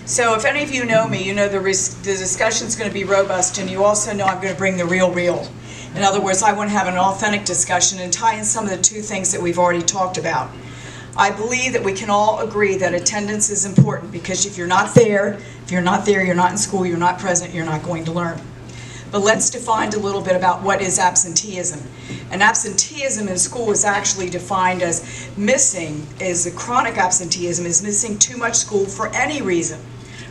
So if any of you know me, you know the discussion is going to be robust, and you also know I'm going to bring the real. In other words, I want to have an authentic discussion and tie in some of the two things that we've already talked about. I believe that we can all agree that attendance is important, because if you're not there, you're not in school, you're not present, you're not going to learn. But let's define a little bit about what is absenteeism. And absenteeism in school is actually defined as a chronic absenteeism is missing too much school for any reason.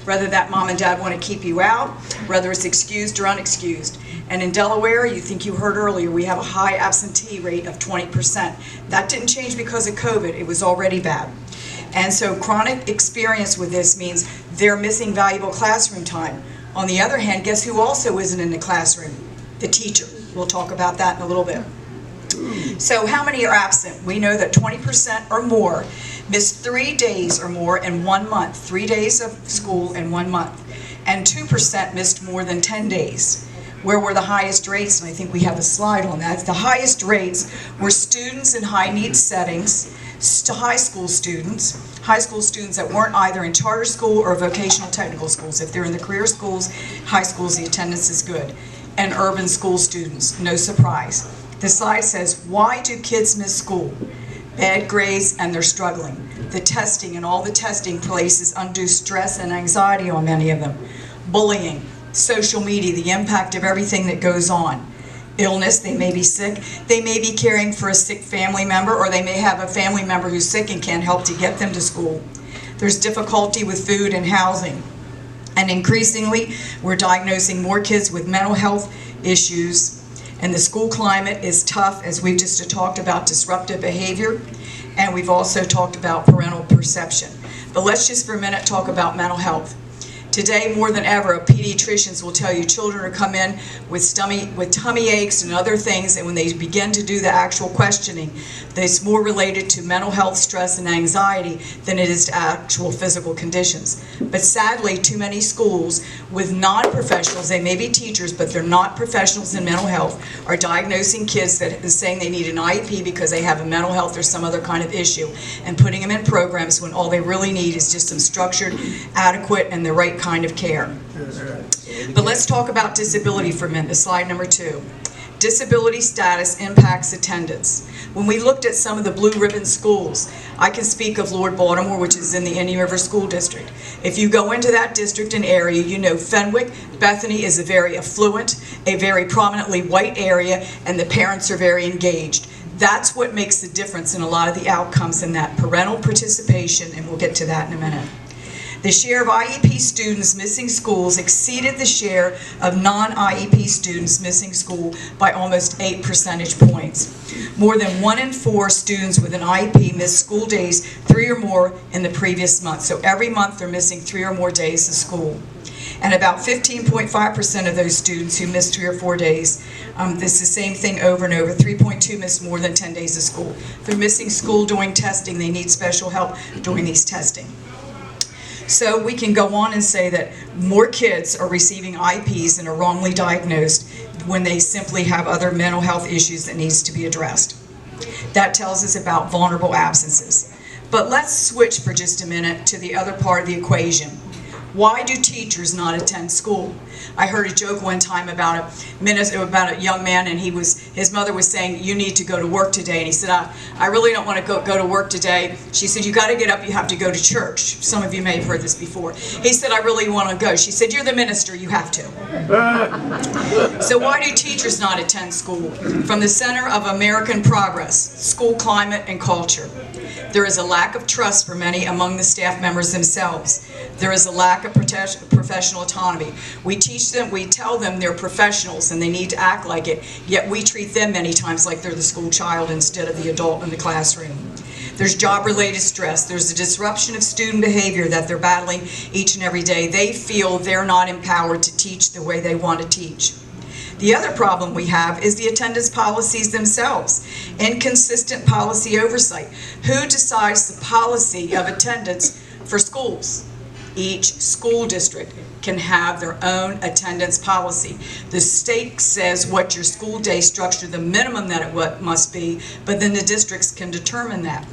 Whether that mom and dad want to keep you out, whether it's excused or unexcused. And in Delaware, you think you heard earlier, we have a high absentee rate of 20%. That didn't change because of COVID, it was already bad. And so chronic experience with this means they're missing valuable classroom time. On the other hand, guess who also isn't in the classroom? The teacher. We'll talk about that in a little bit. So how many are absent? We know that 20% or more miss 3 days or more in 1 month. 3 days of school in 1 month. And 2% missed more than 10 days. Where were the highest rates? And I think we have a slide on that. The highest rates were students in high needs settings, high school students that weren't either in charter school or vocational technical schools. If they're in the career schools, high schools, the attendance is good. And urban school students, no surprise. The slide says, why do kids miss school? Bad grades, and they're struggling. The testing and all the testing places undue stress and anxiety on many of them. Bullying, social media, the impact of everything that goes on. Illness, they may be sick, they may be caring for a sick family member, or they may have a family member who's sick and can't help to get them to school. There's difficulty with food and housing. And increasingly, we're diagnosing more kids with mental health issues, and the school climate is tough, as we've just talked about disruptive behavior, and we've also talked about parental perception. But let's just for a minute talk about mental health. Today, more than ever, pediatricians will tell you children are come in with tummy aches and other things, and when they begin to do the actual questioning, it's more related to mental health, stress, and anxiety than it is to actual physical conditions. But sadly, too many schools with non-professionals, they may be teachers, but they're not professionals in mental health, are diagnosing kids that is saying they need an IEP because they have a mental health or some other kind of issue, and putting them in programs when all they really need is just some structured, adequate, and the right kind of care. But let's talk about disability for a minute. Slide number 2. Disability status impacts attendance. When we looked at some of the blue ribbon schools, I can speak of Lord Baltimore, which is in the Indian River School District. If you go into that district and area, you know Fenwick, Bethany is a very affluent, a very prominently white area, and the parents are very engaged. That's what makes the difference in a lot of the outcomes in that parental participation, and we'll get to that in a minute. The share of IEP students missing schools exceeded the share of non-IEP students missing school by almost 8 percentage points. More than 1 in 4 students with an IEP missed school days 3 or more in the previous month. So every month they're missing 3 or more days of school. And about 15.5% of those students who missed 3 or 4 days, this is the same thing over and over, 3.2 missed more than 10 days of school. They're missing school during testing. They need special help during these testing. So we can go on and say that more kids are receiving IEPs and are wrongly diagnosed when they simply have other mental health issues that needs to be addressed. That tells us about vulnerable absences. But let's switch for just a minute to the other part of the equation. Why do teachers not attend school? I heard a joke one time about a young man, and his mother was saying, you need to go to work today. And he said, I really don't want to go to work today. She said, you got to get up, you have to go to church. Some of you may have heard this before. He said, I really want to go. She said, you're the minister, you have to. So why do teachers not attend school? From the Center of American Progress, School Climate and Culture. There is a lack of trust for many among the staff members themselves. There is a lack of professional autonomy. We teach them, we tell them they're professionals and they need to act like it, yet we treat them many times like they're the school child instead of the adult in the classroom. There's job-related stress. There's a disruption of student behavior that they're battling each and every day. They feel they're not empowered to teach the way they want to teach. The other problem we have is the attendance policies themselves. Inconsistent policy oversight. Who decides the policy of attendance for schools? Each school district can have their own attendance policy. The state says what your school day structure, the minimum that it must be, but then the districts can determine that.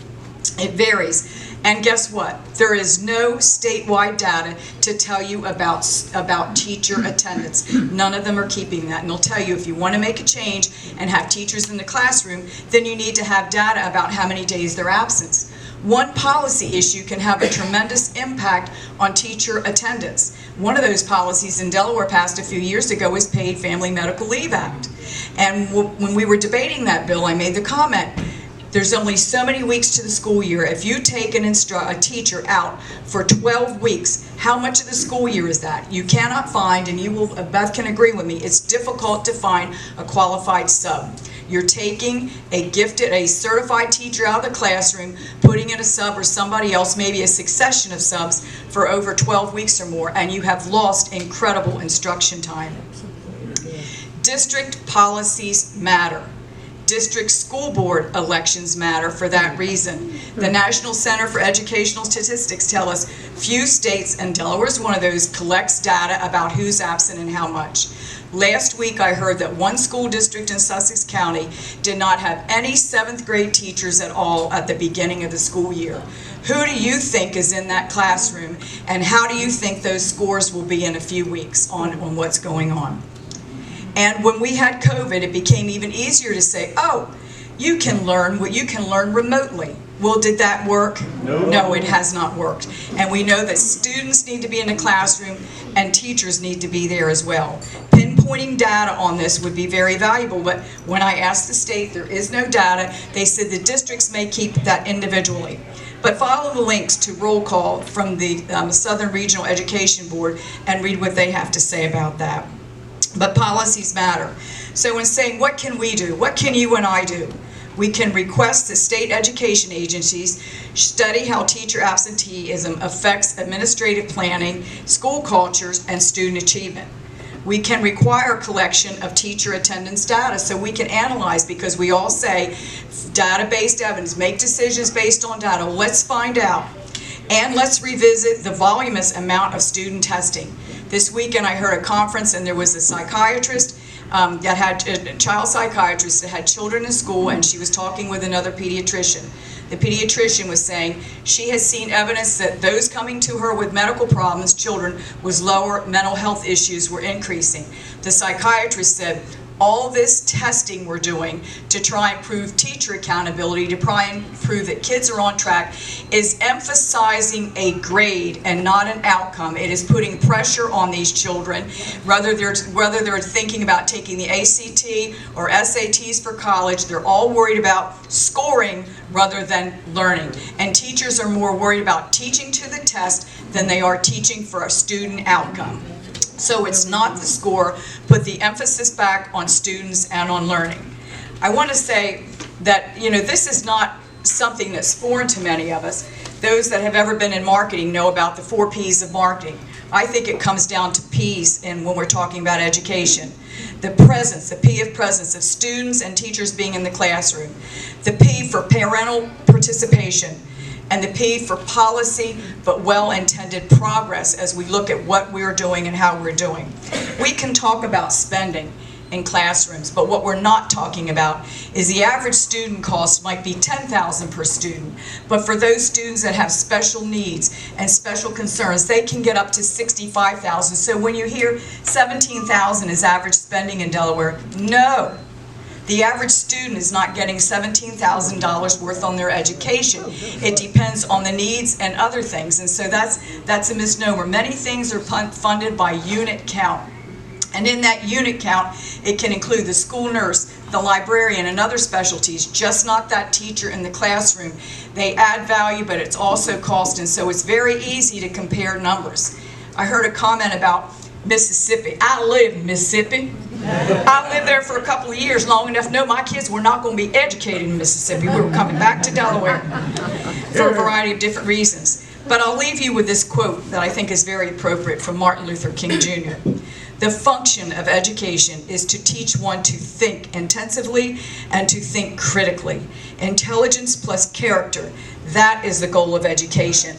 It varies. And guess what? There is no statewide data to tell you about teacher attendance. None of them are keeping that. And they'll tell you if you want to make a change and have teachers in the classroom, then you need to have data about how many days they're absent. One policy issue can have a tremendous impact on teacher attendance. One of those policies in Delaware passed a few years ago is Paid Family Medical Leave Act. And when we were debating that bill, I made the comment, there's only so many weeks to the school year. If you take a teacher out for 12 weeks, how much of the school year is that? You cannot find, and Beth can agree with me, it's difficult to find a qualified sub. You're taking a certified teacher out of the classroom, putting in a sub or somebody else, maybe a succession of subs for over 12 weeks or more, and you have lost incredible instruction time. District policies matter. District school board elections matter for that reason. The National Center for Educational Statistics tell us few states, and Delaware is one of those, collects data about who's absent and how much. Last week I heard that one school district in Sussex County did not have any 7th grade teachers at all at the beginning of the school year. Who do you think is in that classroom, and how do you think those scores will be in a few weeks on what's going on? And when we had COVID, it became even easier to say, oh, you can learn what you can learn remotely. Well, did that work? No, it has not worked. And we know that students need to be in the classroom and teachers need to be there as well. Pinpointing data on this would be very valuable, but when I asked the state, there is no data. They said the districts may keep that individually. But follow the links to roll call from the Southern Regional Education Board and read what they have to say about that. But policies matter. So when saying what can we do, what can you and I do? We can request that state education agencies study how teacher absenteeism affects administrative planning, school cultures, and student achievement. We can require collection of teacher attendance data so we can analyze, because we all say data-based evidence, make decisions based on data. Well, let's find out. And let's revisit the voluminous amount of student testing. This weekend I heard a conference and there was a psychiatrist that had a child psychiatrist that had children in school, and she was talking with another pediatrician. The pediatrician was saying she has seen evidence that those coming to her with medical problems, children, was lower, mental health issues were increasing. The psychiatrist said, all this testing we're doing to try and prove teacher accountability, to try and prove that kids are on track, is emphasizing a grade and not an outcome. It is putting pressure on these children, whether they're thinking about taking the ACT or SATs for college. They're all worried about scoring rather than learning. And teachers are more worried about teaching to the test than they are teaching for a student outcome. So it's not the score, put the emphasis back on students and on learning. I want to say that, this is not something that's foreign to many of us. Those that have ever been in marketing know about the 4 P's of marketing. I think it comes down to P's when we're talking about education. The presence, the P of presence, of students and teachers being in the classroom. The P for parental participation. And the P for policy, but well-intended progress as we look at what we're doing and how we're doing. We can talk about spending in classrooms, but what we're not talking about is the average student cost might be $10,000 per student, but for those students that have special needs and special concerns, they can get up to $65,000. So when you hear $17,000 is average spending in Delaware, no. The average student is not getting $17,000 worth on their education. It depends on the needs and other things, and so that's a misnomer. Many things are funded by unit count. And in that unit count, it can include the school nurse, the librarian, and other specialties, just not that teacher in the classroom. They add value, but it's also cost, and so it's very easy to compare numbers. I heard a comment about Mississippi. I live in Mississippi. I lived there for a couple of years, long enough to know my kids were not going to be educated in Mississippi. We were coming back to Delaware for a variety of different reasons. But I'll leave you with this quote that I think is very appropriate from Martin Luther King Jr. The function of education is to teach one to think intensively and to think critically. Intelligence plus character, that is the goal of education.